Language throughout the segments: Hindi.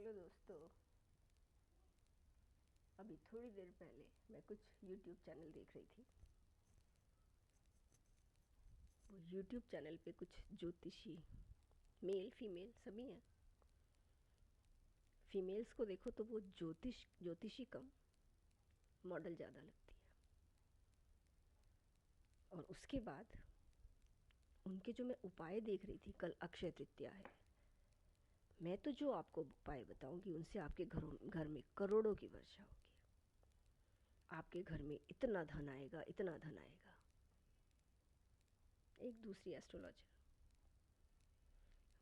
हेलो दोस्तों। अभी थोड़ी देर पहले मैं कुछ YouTube चैनल देख रही थी। वो YouTube चैनल पे कुछ ज्योतिषी, मेल फीमेल सभी हैं। फीमेल्स को देखो तो वो ज्योतिषी कम, मॉडल ज़्यादा लगती है। और उसके बाद उनके जो मैं उपाय देख रही थी, कल अक्षय तृतीया है। मैं तो जो आपको उपाय बताऊंगी उनसे आपके घर में करोड़ों की वर्षा होगी। आपके घर में इतना धन आएगा, इतना धन आएगा। एक दूसरी एस्ट्रोलॉजर,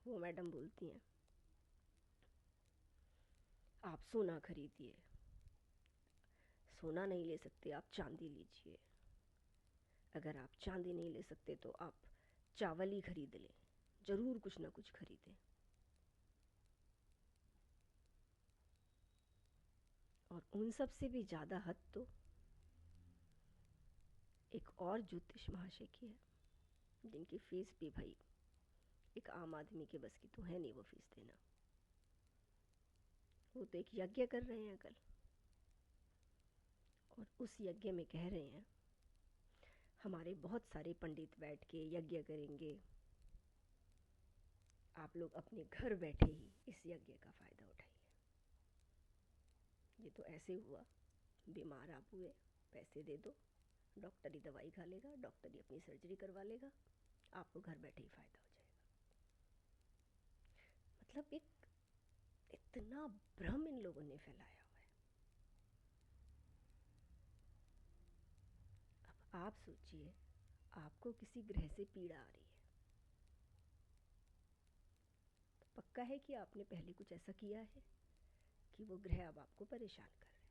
वो मैडम बोलती हैं, आप सोना खरीदिए। सोना नहीं ले सकते आप चांदी लीजिए। अगर आप चांदी नहीं ले सकते तो आप चावल ही खरीद लें। ज़रूर कुछ ना कुछ खरीदें। और उन सब से भी ज़्यादा हद तो एक और ज्योतिष महाशय की है, जिनकी फीस भी भाई एक आम आदमी के बस की तो है नहीं वो फीस देना। वो तो एक यज्ञ कर रहे हैं कल, और उस यज्ञ में कह रहे हैं हमारे बहुत सारे पंडित बैठ के यज्ञ करेंगे। आप लोग अपने घर बैठे ही इस यज्ञ का फ़ायदा उठाइए। ये तो ऐसे हुआ, बीमार आप हुए, पैसे दे दो, डॉक्टरी दवाई खा लेगा, डॉक्टरी अपनी सर्जरी करवा लेगा, आपको घर बैठे ही फ़ायदा हो जाएगा। मतलब एक इतना भ्रम इन लोगों ने फैलाया हुआ है। अब आप सोचिए, आपको किसी ग्रह से पीड़ा आ रही है, तो पक्का है कि आपने पहले कुछ ऐसा किया है कि वो ग्रह अब आपको परेशान कर रहे हैं।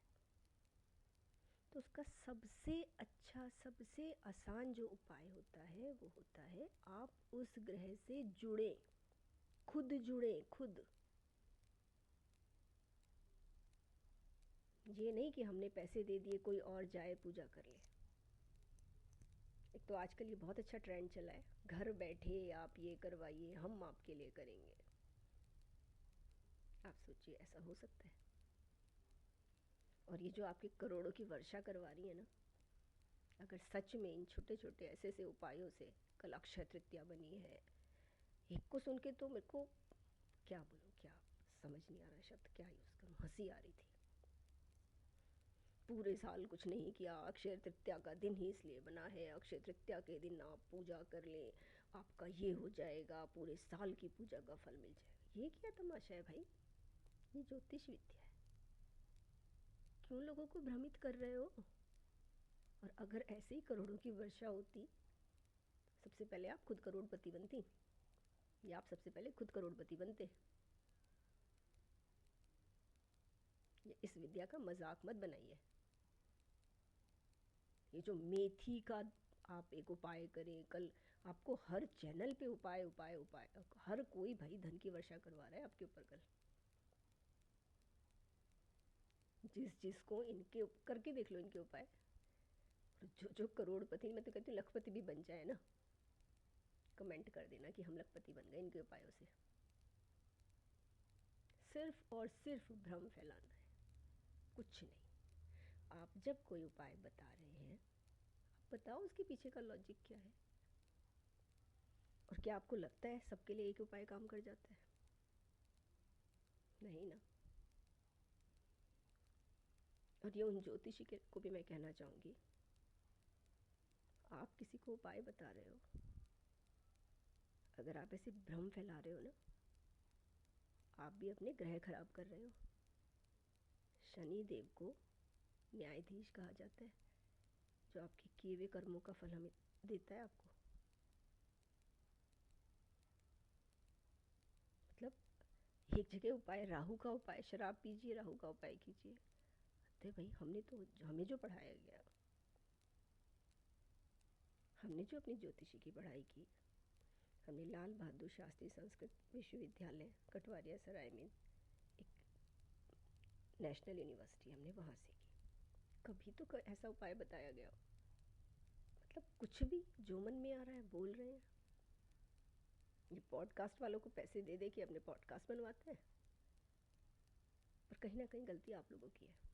तो उसका सबसे अच्छा, सबसे आसान जो उपाय होता है वो होता है आप उस ग्रह से जुड़ें, खुद जुड़ें, खुद। ये नहीं कि हमने पैसे दे दिए कोई और जाए पूजा कर ले। एक तो आजकल ये बहुत अच्छा ट्रेंड चला है, घर बैठे आप ये करवाइए, हम आपके लिए करेंगे। आप सोचिए ऐसा हो सकता है? और ये जो आपके करोड़ों की वर्षा करवा रही है ना, अगर सच में इन छोटे छोटे ऐसे ऐसे उपायों से कल अक्षय तृतीया बनी है, एक को सुन के तो मेरे को क्या बोलूँ, क्या समझ नहीं आ रहा शब्द क्या यूज़ करूँ, हंसी आ रही थी। पूरे साल कुछ नहीं किया, अक्षय तृतीया का दिन ही इसलिए बना है, अक्षय तृतीया के दिन आप पूजा कर लें, आपका ये हो जाएगा, पूरे साल की पूजा का फल मिल जाएगा। ये क्या तमाशा है भाई? ये ज्योतिष विद्या है। क्यों लोगों को भ्रमित कर रहे हो? और अगर ऐसे ही करोड़ों की वर्षा होती, सबसे पहले आप खुद करोड़पति बनती, या आप सबसे पहले खुद करोड़पति बनते। ये इस विद्या का मजाक मत बनाइए। ये जो मेथी का आप एक उपाय करें, कल आपको हर चैनल पे उपाय उपाय उपाय, हर कोई भाई धन की वर्षा करवा रहा है आपके ऊपर कल। जिसको इनके करके देख लो इनके उपाय। जो जो करोड़पति, मैं तो कहती हूँ लखपति भी बन जाए ना, कमेंट कर देना कि हम लखपति बन गए इनके उपायों से। सिर्फ और सिर्फ भ्रम फैलाना है, कुछ नहीं। आप जब कोई उपाय बता रहे हैं, आप बताओ उसके पीछे का लॉजिक क्या है। और क्या आपको लगता है सबके लिए एक उपाय काम कर जाता है? नहीं ना। और ये उन ज्योतिषी के को भी मैं कहना चाहूँगी, आप किसी को उपाय बता रहे हो, अगर आप ऐसे भ्रम फैला रहे हो ना, आप भी अपने ग्रह खराब कर रहे हो। शनि देव को न्यायाधीश कहा जाता है, जो आपके किए हुए कर्मों का फल हमें देता है आपको। मतलब एक जगह उपाय, राहु का उपाय, शराब पीजिए, राहु का उपाय कीजिए। अरे भाई, हमने तो हमें जो पढ़ाया गया, हमने जो अपनी ज्योतिषी की पढ़ाई की, हमने लाल बहादुर शास्त्री संस्कृत विश्वविद्यालय कटवारिया सराय में एक नेशनल यूनिवर्सिटी, हमने वहाँ से की। कभी तो ऐसा उपाय बताया गया? मतलब कुछ भी जो मन में आ रहा है बोल रहे हैं। ये पॉडकास्ट वालों को पैसे दे दे के अपने पॉडकास्ट बनवाते हैं। पर कहीं ना कहीं गलती आप लोगों की है।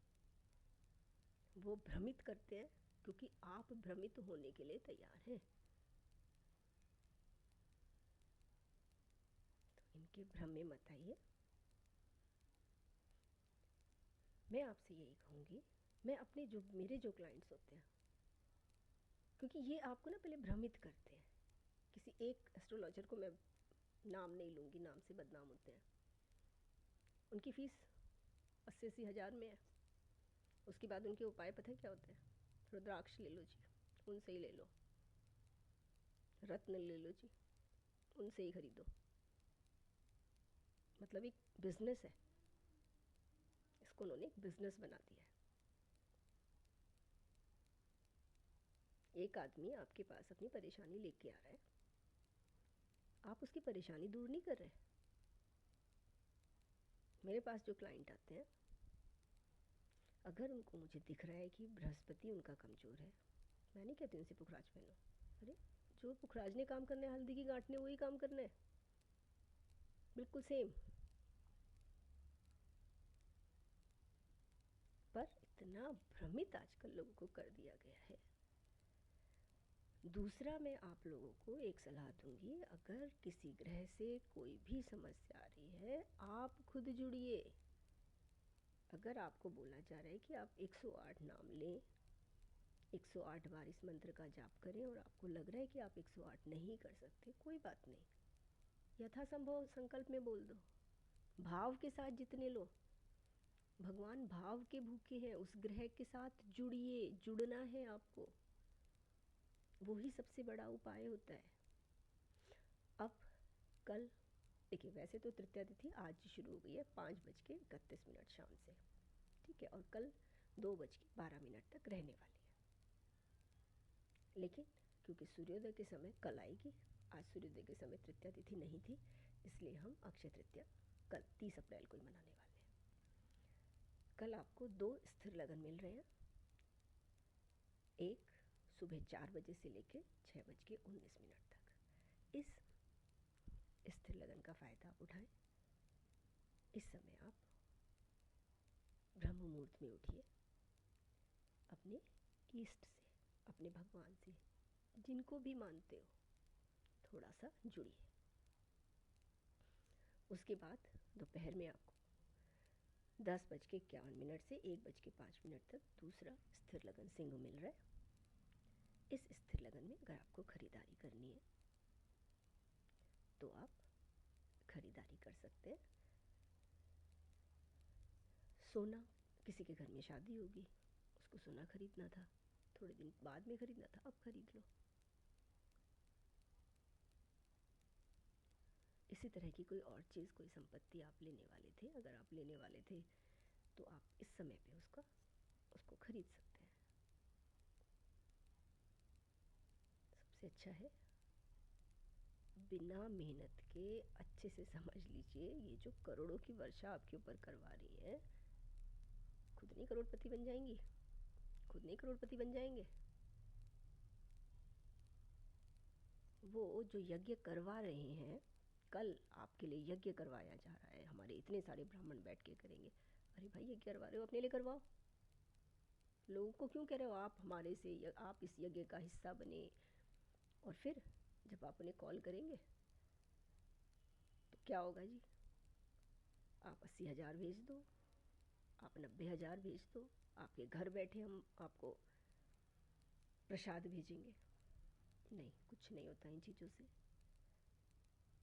वो भ्रमित करते हैं क्योंकि आप भ्रमित होने के लिए तैयार हैं। तो इनके भ्रम में मत आइए। मैं आपसे यही कहूँगी, मैं अपने जो मेरे जो क्लाइंट्स होते हैं, क्योंकि ये आपको ना पहले भ्रमित करते हैं। किसी एक एस्ट्रोलॉजर को मैं नाम नहीं लूँगी, नाम से बदनाम होते हैं। उनकी फ़ीस 80-80 हज़ार में है। उसके बाद उनके उपाय पता है क्या होते हैं? रुद्राक्ष ले लो जी, उनसे ही ले लो। रत्न ले लो जी, उनसे ही खरीदो। मतलब एक बिजनेस है, इसको उन्होंने एक बिजनेस बना दिया है। एक आदमी आपके पास अपनी परेशानी लेके आ रहा है, आप उसकी परेशानी दूर नहीं कर रहे। मेरे पास जो क्लाइंट आते हैं, अगर उनको मुझे दिख रहा है कि बृहस्पति उनका कमज़ोर है, मैं नहीं कहती उनसे पुखराज पहनो। अरे जो पुखराज ने काम करना है, हल्दी की गांठ ने वही काम करना है, बिल्कुल सेम। पर इतना भ्रमित आजकल लोगों को कर दिया गया है। दूसरा, मैं आप लोगों को एक सलाह दूंगी, अगर किसी ग्रह से कोई भी समस्या आ रही है, आप खुद जुड़िए। अगर आपको बोला जा रहा है कि आप 108 नाम लें, 108 बार इस मंत्र का जाप करें, और आपको लग रहा है कि आप 108 नहीं कर सकते, कोई बात नहीं, यथासंभव संकल्प में बोल दो। भाव के साथ जितने लो, भगवान भाव के भूखे हैं, उस ग्रह के साथ जुड़िए। जुड़ना है आपको, वही सबसे बड़ा उपाय होता है। अब कल देखिए, वैसे तो तृतीया तिथि आज शुरू हो गई है 5:31 शाम से, ठीक है, और कल 2:12 तक रहने वाली है। लेकिन क्योंकि सूर्योदय के समय कल आएगी, आज सूर्योदय के समय तृतीया तिथि नहीं थी, इसलिए हम अक्षय तृतीया कल 30 अप्रैल को ही मनाने वाले हैं। कल आपको 2 स्थिर लगन मिल रहे हैं। एक सुबह 4 बजे से लेकर 6:19 तक। इस स्थिर लगन का फ़ायदा आप उठाएं। इस समय आप ब्रह्म मुहूर्त में उठिए, अपने ईष्ट से, अपने भगवान से, जिनको भी मानते हो, थोड़ा सा जुड़िए। उसके बाद दोपहर में आपको 10:51 से 1:05 तक दूसरा स्थिर लगन सिंह मिल रहा है। इस स्थिर लगन में अगर आपको खरीदारी करनी है तो आप खरीदारी कर सकते हैं। सोना, किसी के घर में शादी होगी, उसको सोना खरीदना था, थोड़े दिन बाद में खरीदना था, अब खरीद लो। इसी तरह की कोई और चीज़, कोई संपत्ति आप लेने वाले थे, अगर आप लेने वाले थे तो आप इस समय पे उसको खरीद सकते हैं। सबसे अच्छा है, बिना मेहनत के अच्छे से समझ लीजिए, ये जो करोड़ों की वर्षा आपके ऊपर करवा रही है, खुद नहीं करोड़पति बन जाएंगी, खुद नहीं करोड़पति बन जाएंगे। वो जो यज्ञ करवा रहे हैं, कल आपके लिए यज्ञ करवाया जा रहा है, हमारे इतने सारे ब्राह्मण बैठ के करेंगे। अरे भाई, यज्ञ करवा रहे हो, अपने लिए करवाओ। लोगों को क्यों कह रहे हो आप हमारे से, आप इस यज्ञ का हिस्सा बने, और फिर जब आप उन्हें कॉल करेंगे तो क्या होगा जी? आप 80,000 भेज दो, आप 90,000 भेज दो, आपके घर बैठे हम आपको प्रसाद भेजेंगे। नहीं, कुछ नहीं होता इन चीज़ों से।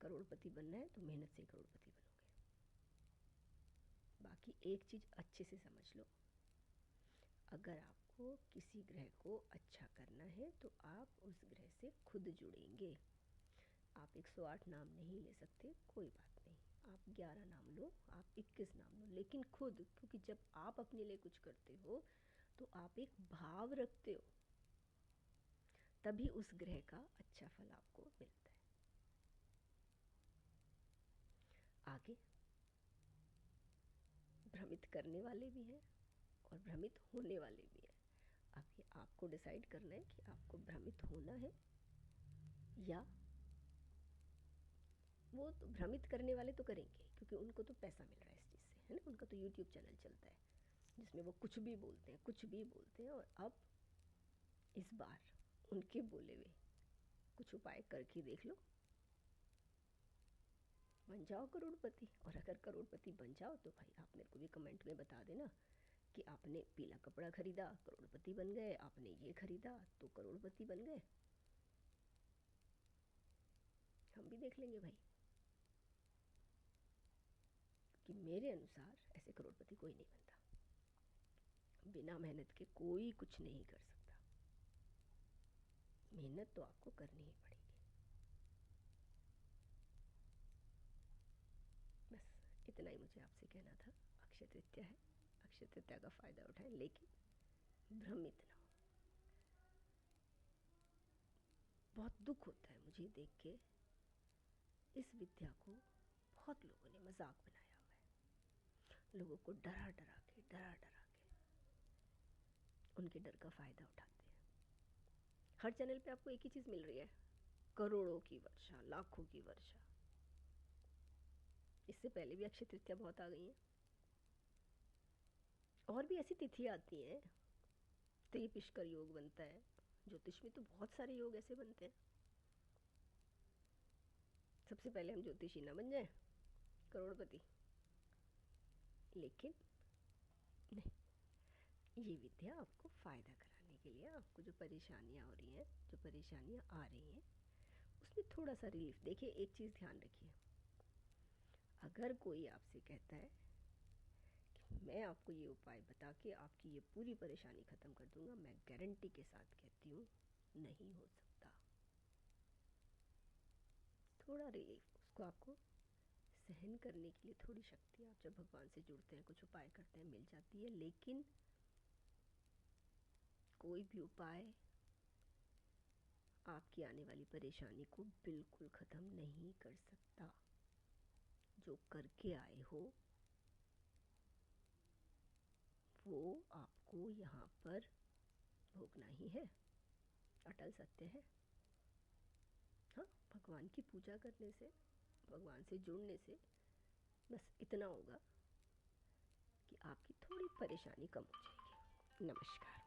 करोड़पति बनना है तो मेहनत से करोड़पति बनोगे। बाकी एक चीज़ अच्छे से समझ लो, अगर आपको किसी ग्रह को अच्छा करना है तो आप उस ग्रह से खुद जुड़ेंगे। आप 108 नाम नहीं ले सकते, कोई बात नहीं, आप 11 नाम लो, आप 21 नाम लो, लेकिन खुद, क्योंकि जब आप अपने लिए कुछ करते हो तो आप एक भाव रखते हो, तभी उस ग्रह का अच्छा फल आपको मिलता है। आगे भ्रमित करने वाले भी हैं और भ्रमित होने वाले भी हैं। अब ये आपको डिसाइड करना है कि आपको भ्रमित होना है, या वो तो भ्रमित करने वाले तो करेंगे क्योंकि उनको तो पैसा मिल रहा है इस चीज़ से, है ना, उनका तो यूट्यूब चैनल चलता है जिसमें वो कुछ भी बोलते हैं, कुछ भी बोलते हैं। और अब इस बार उनके बोले हुए कुछ उपाय करके देख लो, बन जाओ करोड़पति। और अगर करोड़पति बन जाओ तो भाई आप मेरे को भी कमेंट में बता देना कि आपने पीला कपड़ा खरीदा करोड़पति बन गए, आपने ये खरीदा तो करोड़पति बन गए। हम भी देख लेंगे भाई, कि मेरे अनुसार ऐसे करोड़पति कोई नहीं बनता। बिना मेहनत के कोई कुछ नहीं कर सकता, मेहनत तो आपको करनी ही पड़ेगी। बस इतना ही मुझे आपसे कहना था। अक्षय तृतीया है, अक्षय तृतीया का फ़ायदा उठाएं, लेकिन भ्रमित ना हो। बहुत दुख होता है मुझे देख के, इस विद्या को बहुत लोगों ने मजाक बनाया हुआ है। लोगों को डरा डरा के उनके डर का फ़ायदा उठाते हैं। हर चैनल पे आपको एक ही चीज़ मिल रही है, करोड़ों की वर्षा, लाखों की वर्षा। इससे पहले भी अक्षय तृतीया बहुत आ गई हैं, और भी ऐसी तिथि आती हैं। त्रिपिष्कर योग बनता है, ज्योतिष में तो बहुत सारे योग ऐसे बनते हैं। सबसे पहले हम ज्योतिषी ना बन जाए करोड़पति, लेकिन नहीं, ये विद्या आपको फ़ायदा कराने के लिए, आपको जो परेशानियाँ हो रही हैं, जो परेशानियाँ आ रही हैं, उसमें थोड़ा सा रिलीफ। देखिए एक चीज़ ध्यान रखिए, अगर कोई आपसे कहता है कि मैं आपको ये उपाय बता के आपकी ये पूरी परेशानी ख़त्म कर दूंगा, मैं गारंटी के साथ कहती हूँ नहीं हो सकता। थोड़ा रिलीफ, उसको आपको सहन करने के लिए थोड़ी शक्ति, आप जब भगवान से जुड़ते हैं, कुछ उपाय करते हैं, मिल जाती है। लेकिन कोई भी उपाय आपकी आने वाली परेशानी को बिल्कुल ख़त्म नहीं कर सकता। जो करके आए हो वो आपको यहाँ पर भोगना ही है, अटल सत्य है। हाँ, भगवान की पूजा करने से, भगवान से जुड़ने से बस इतना होगा कि आपकी थोड़ी परेशानी कम हो जाएगी। नमस्कार।